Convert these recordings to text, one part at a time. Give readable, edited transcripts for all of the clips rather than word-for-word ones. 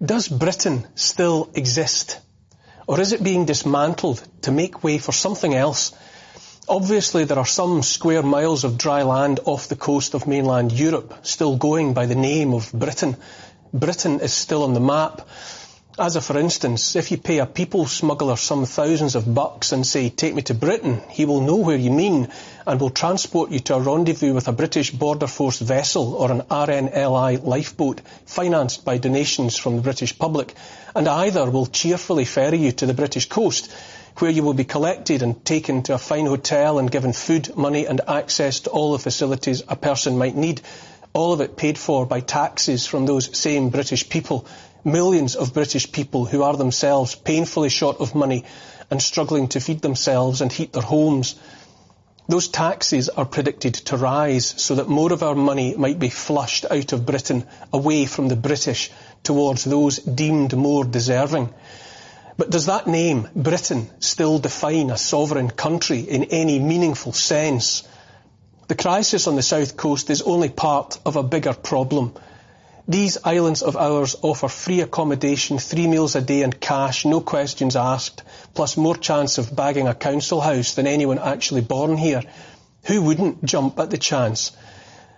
Does Britain still exist? Or is it being dismantled to make way for something else? Obviously, there are some square miles of dry land off the coast of mainland Europe still going by the name of Britain. Britain is still on the map. As a for instance, if you pay a people smuggler some thousands of bucks and say, "Take me to Britain," he will know where you mean and will transport you to a rendezvous with a British Border Force vessel or an RNLI lifeboat financed by donations from the British public, and either will cheerfully ferry you to the British coast, where you will be collected and taken to a fine hotel and given food, money and access to all the facilities a person might need, all of it paid for by taxes from those same British people. Millions of British people who are themselves painfully short of money and struggling to feed themselves and heat their homes. Those taxes are predicted to rise so that more of our money might be flushed out of Britain, away from the British, towards those deemed more deserving. But does that name, Britain, still define a sovereign country in any meaningful sense? The crisis on the south coast is only part of a bigger problem. These islands of ours offer free accommodation, 3 meals a day and cash, no questions asked, plus more chance of bagging a council house than anyone actually born here. Who wouldn't jump at the chance?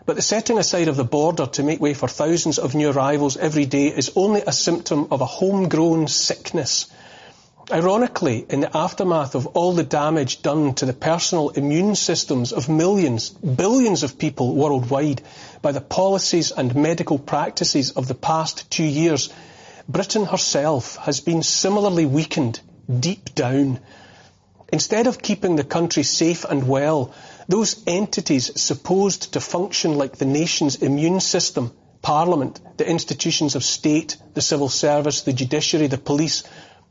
But the setting aside of the border to make way for thousands of new arrivals every day is only a symptom of a homegrown sickness. Ironically, in the aftermath of all the damage done to the personal immune systems of millions, billions of people worldwide by the policies and medical practices of the past 2 years, Britain herself has been similarly weakened deep down. Instead of keeping the country safe and well, those entities supposed to function like the nation's immune system, Parliament, the institutions of state, the civil service, the judiciary, the police,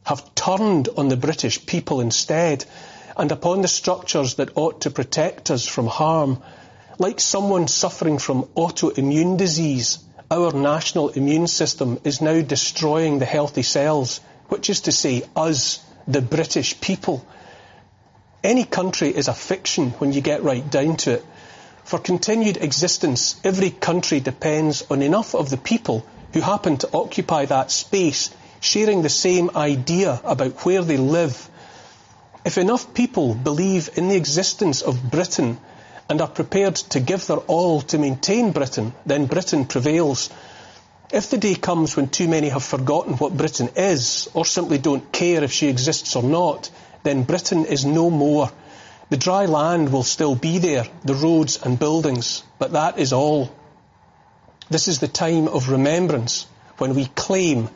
have turned on the British people instead, and upon the structures that ought to protect us from harm. Like someone suffering from autoimmune disease, our national immune system is now destroying the healthy cells, which is to say, us, the British people. Any country is a fiction when you get right down to it. For continued existence, every country depends on enough of the people who happen to occupy that space sharing the same idea about where they live. If enough people believe in the existence of Britain and are prepared to give their all to maintain Britain, then Britain prevails. If the day comes when too many have forgotten what Britain is, or simply don't care if she exists or not, then Britain is no more. The dry land will still be there, the roads and buildings, but that is all. This is the time of remembrance, when we claim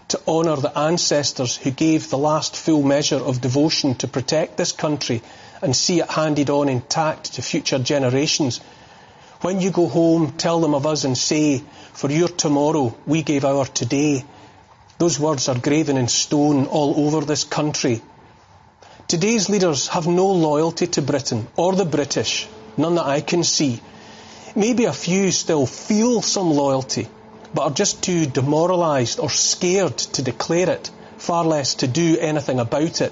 to honour the ancestors who gave the last full measure of devotion to protect this country and see it handed on intact to future generations. When you go home, tell them of us and say, "For your tomorrow, we gave our today." Those words are graven in stone all over this country. Today's leaders have no loyalty to Britain or the British, none that I can see. Maybe a few still feel some loyalty, but are just too demoralised or scared to declare it, far less to do anything about it.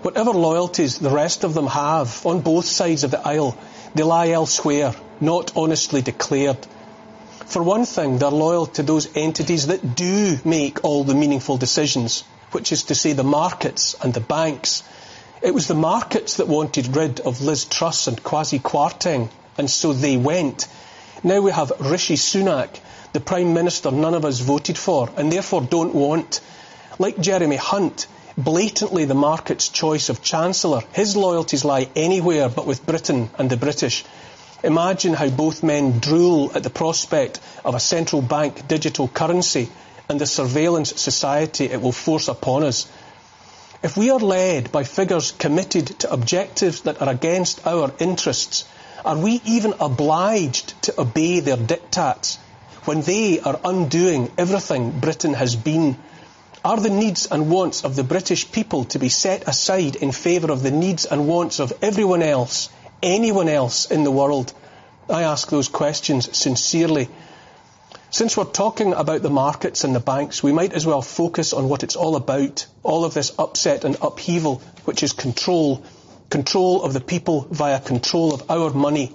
Whatever loyalties the rest of them have, on both sides of the aisle, they lie elsewhere, not honestly declared. For one thing, they're loyal to those entities that do make all the meaningful decisions, which is to say the markets and the banks. It was the markets that wanted rid of Liz Truss and Kwasi Kwarteng, and so they went. Now we have Rishi Sunak, the Prime Minister none of us voted for and therefore don't want. Like Jeremy Hunt, blatantly the market's choice of Chancellor, his loyalties lie anywhere but with Britain and the British. Imagine how both men drool at the prospect of a central bank digital currency and the surveillance society it will force upon us. If we are led by figures committed to objectives that are against our interests, are we even obliged to obey their diktats when they are undoing everything Britain has been? Are the needs and wants of the British people to be set aside in favour of the needs and wants of everyone else, anyone else in the world? I ask those questions sincerely. Since we're talking about the markets and the banks, we might as well focus on what it's all about, all of this upset and upheaval, which is control. Control of the people via control of our money.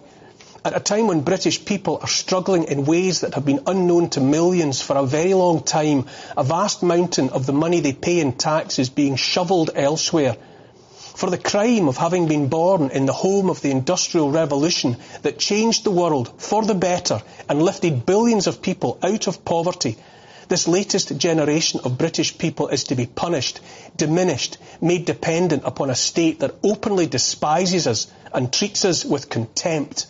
At a time when British people are struggling in ways that have been unknown to millions for a very long time, a vast mountain of the money they pay in tax is being shovelled elsewhere. For the crime of having been born in the home of the Industrial Revolution that changed the world for the better and lifted billions of people out of poverty, this latest generation of British people is to be punished, diminished, made dependent upon a state that openly despises us and treats us with contempt.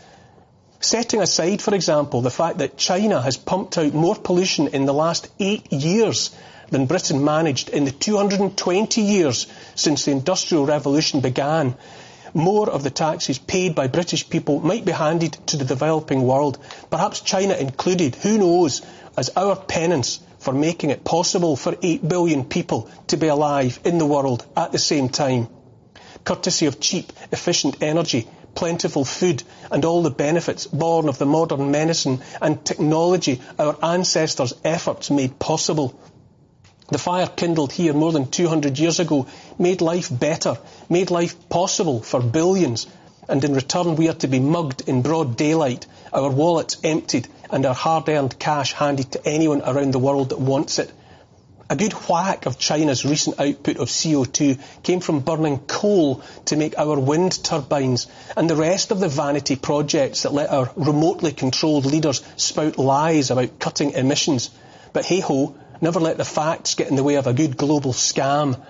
Setting aside, for example, the fact that China has pumped out more pollution in the last 8 years than Britain managed in the 220 years since the Industrial Revolution began, more of the taxes paid by British people might be handed to the developing world, perhaps China included, who knows, as our penance for making it possible for 8 billion people to be alive in the world at the same time. Courtesy of cheap, efficient energy, plentiful food and all the benefits born of the modern medicine and technology our ancestors' efforts made possible. The fire kindled here more than 200 years ago made life better, made life possible for billions, and in return we are to be mugged in broad daylight, our wallets emptied and our hard-earned cash handed to anyone around the world that wants it. A good whack of China's recent output of CO2 came from burning coal to make our wind turbines, and the rest of the vanity projects that let our remotely controlled leaders spout lies about cutting emissions. But hey-ho, never let the facts get in the way of a good global scam.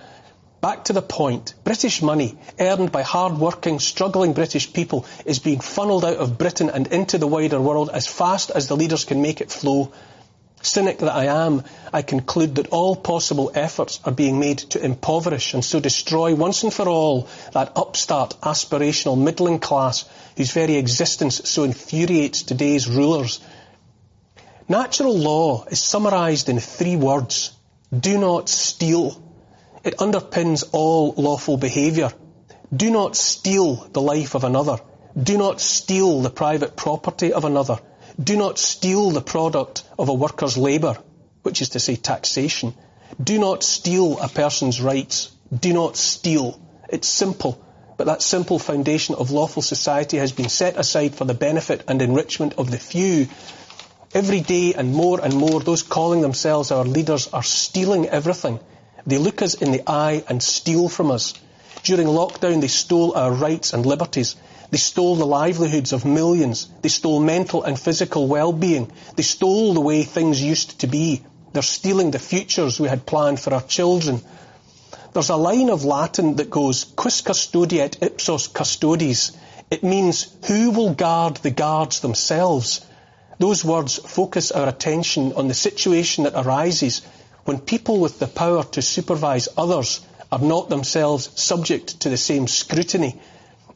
Back to the point, British money, earned by hard-working, struggling British people, is being funnelled out of Britain and into the wider world as fast as the leaders can make it flow. Cynic that I am, I conclude that all possible efforts are being made to impoverish and so destroy once and for all that upstart aspirational middling class whose very existence so infuriates today's rulers. Natural law is summarised in 3 words. Do not steal. It underpins all lawful behaviour. Do not steal the life of another. Do not steal the private property of another. Do not steal the product of a worker's labour, which is to say taxation. Do not steal a person's rights. Do not steal. It's simple, but that simple foundation of lawful society has been set aside for the benefit and enrichment of the few. Every day and more, those calling themselves our leaders are stealing everything. They look us in the eye and steal from us. During lockdown, they stole our rights and liberties. They stole the livelihoods of millions. They stole mental and physical well-being. They stole the way things used to be. They're stealing the futures we had planned for our children. There's a line of Latin that goes, quis custodiet ipsos custodes. It means, who will guard the guards themselves? Those words focus our attention on the situation that arises when people with the power to supervise others are not themselves subject to the same scrutiny.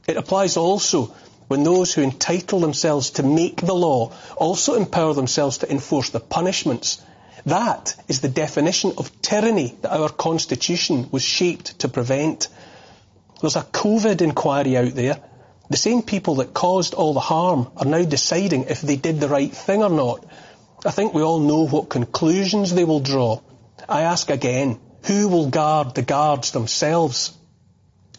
It applies also when those who entitle themselves to make the law also empower themselves to enforce the punishments. That is the definition of tyranny that our Constitution was shaped to prevent. There's a COVID inquiry out there. The same people that caused all the harm are now deciding if they did the right thing or not. I think we all know what conclusions they will draw. I ask again, who will guard the guards themselves?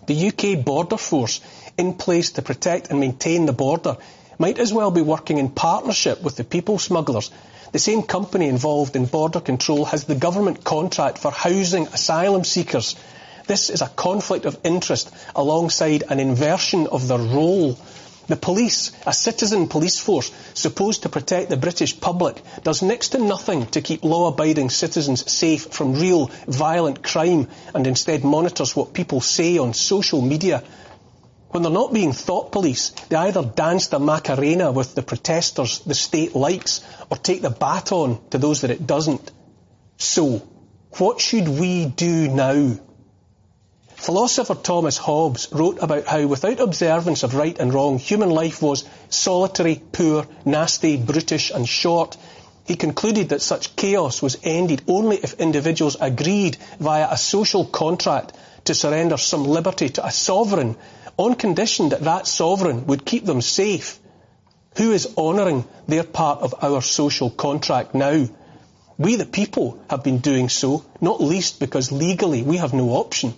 The UK border force, in place to protect and maintain the border, might as well be working in partnership with the people smugglers. The same company involved in border control has the government contract for housing asylum seekers. This is a conflict of interest alongside an inversion of their role. The police, a citizen police force supposed to protect the British public, does next to nothing to keep law-abiding citizens safe from real violent crime and instead monitors what people say on social media. When they're not being thought police, they either dance the Macarena with the protesters the state likes or take the baton to those that it doesn't. So, what should we do now? Philosopher Thomas Hobbes wrote about how without observance of right and wrong, human life was solitary, poor, nasty, brutish and short. He concluded that such chaos was ended only if individuals agreed via a social contract to surrender some liberty to a sovereign on condition that that sovereign would keep them safe. Who is honouring their part of our social contract now? We the people have been doing so, not least because legally we have no option.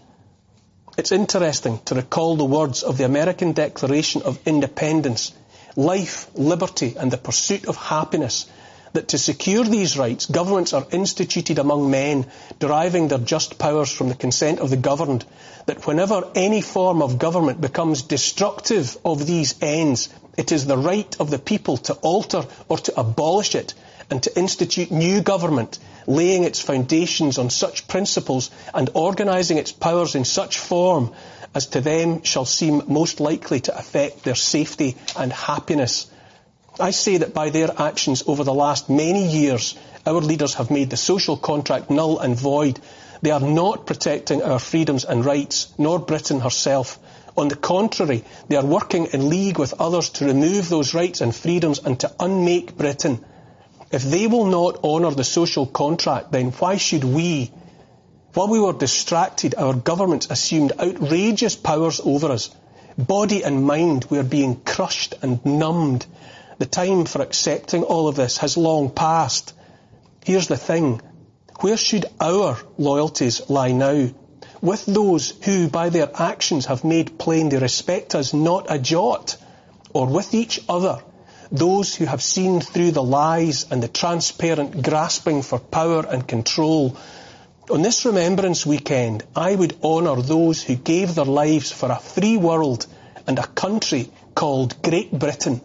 It's interesting to recall the words of the American Declaration of Independence. life, liberty and the pursuit of happiness, that to secure these rights, governments are instituted among men, deriving their just powers from the consent of the governed, that whenever any form of government becomes destructive of these ends, it is the right of the people to alter or to abolish it, and to institute new government, laying its foundations on such principles and organising its powers in such form as to them shall seem most likely to affect their safety and happiness. I say that by their actions over the last many years, our leaders have made the social contract null and void. They are not protecting our freedoms and rights, nor Britain herself. On the contrary, they are working in league with others to remove those rights and freedoms and to unmake Britain. If they will not honour the social contract, then why should we? While we were distracted, our governments assumed outrageous powers over us. Body and mind were being crushed and numbed. The time for accepting all of this has long passed. Here's the thing. Where should our loyalties lie now? With those who, by their actions, have made plain they respect us not a jot, or with each other, those who have seen through the lies and the transparent grasping for power and control. On this Remembrance Weekend, I would honour those who gave their lives for a free world and a country called Great Britain.